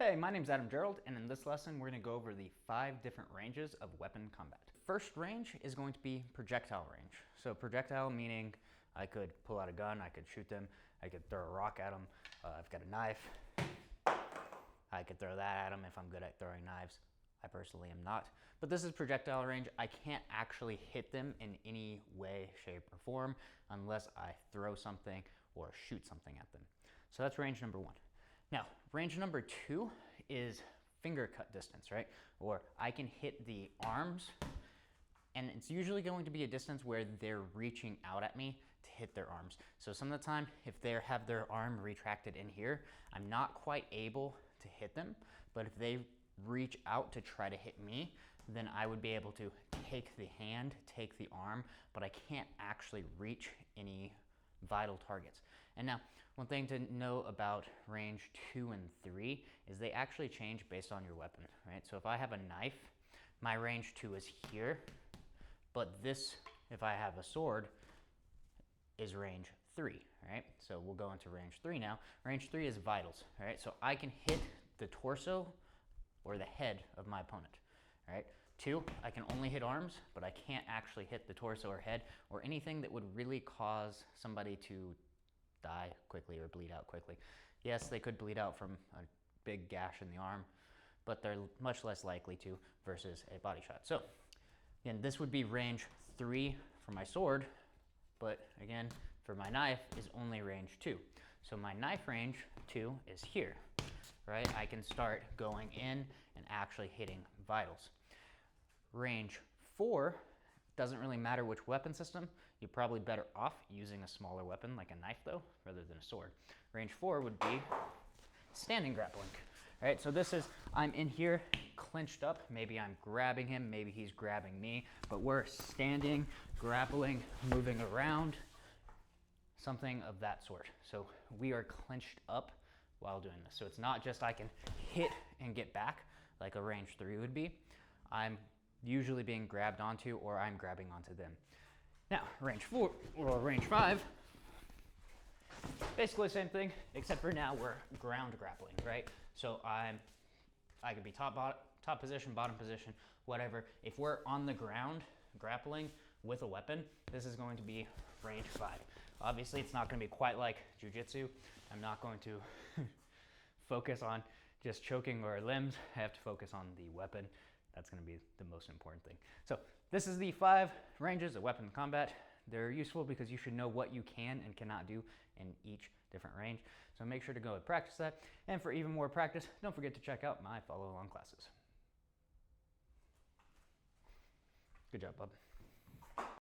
Hey, my name's Adam Gerald, and in this lesson we're going to go over the 5 different ranges of weapon combat. First range is going to be projectile range. So projectile meaning I could pull out a gun, I could shoot them, I could throw a rock at them, I've got a knife, I could throw that at them if I'm good at throwing knives. I personally am not. But this is projectile range. I can't actually hit them in any way, shape, or form unless I throw something or shoot something at them. So that's range number 1. Now, range number 2 is finger cut distance, right? Or I can hit the arms, and it's usually going to be a distance where they're reaching out at me to hit their arms. So some of the time, if they have their arm retracted in here, I'm not quite able to hit them, but if they reach out to try to hit me, then I would be able to take the hand, take the arm, but I can't actually reach any vital targets. And now, one thing to know about range 2 and 3 is they actually change based on your weapon, right? So if I have a knife, my range 2 is here, but this, if I have a sword, is range 3, right? So we'll go into range 3 now. Range 3 is vitals, all right? So I can hit the torso or the head of my opponent, all right? 2, I can only hit arms, but I can't actually hit the torso or head or anything that would really cause somebody to die quickly or bleed out quickly. Yes, they could bleed out from a big gash in the arm, but they're much less likely to versus a body shot. So again, this would be range 3 for my sword, but again, for my knife is only range 2. So my knife range 2 is here, right? I can start going in and actually hitting vitals. Range 4, doesn't really matter which weapon system. You're probably better off using a smaller weapon like a knife though, rather than a sword. Range 4 would be standing grappling. All right, so this is, I'm in here clenched up. Maybe I'm grabbing him, maybe he's grabbing me, but we're standing, grappling, moving around, something of that sort. So we are clenched up while doing this. So it's not just I can hit and get back like a range 3 would be. I'm usually being grabbed onto or I'm grabbing onto them. Now, range 4 or range 5, basically the same thing, except for now we're ground grappling, right? So I could be top position, bottom position, whatever. If we're on the ground grappling with a weapon, this is going to be range 5. Obviously, it's not going to be quite like jiu-jitsu. I'm not going to focus on just choking our limbs. I have to focus on the weapon. That's going to be the most important thing. So this is the 5 ranges of weapon combat. They're useful because you should know what you can and cannot do in each different range. So make sure to go and practice that. And for even more practice, don't forget to check out my follow-along classes. Good job, bub.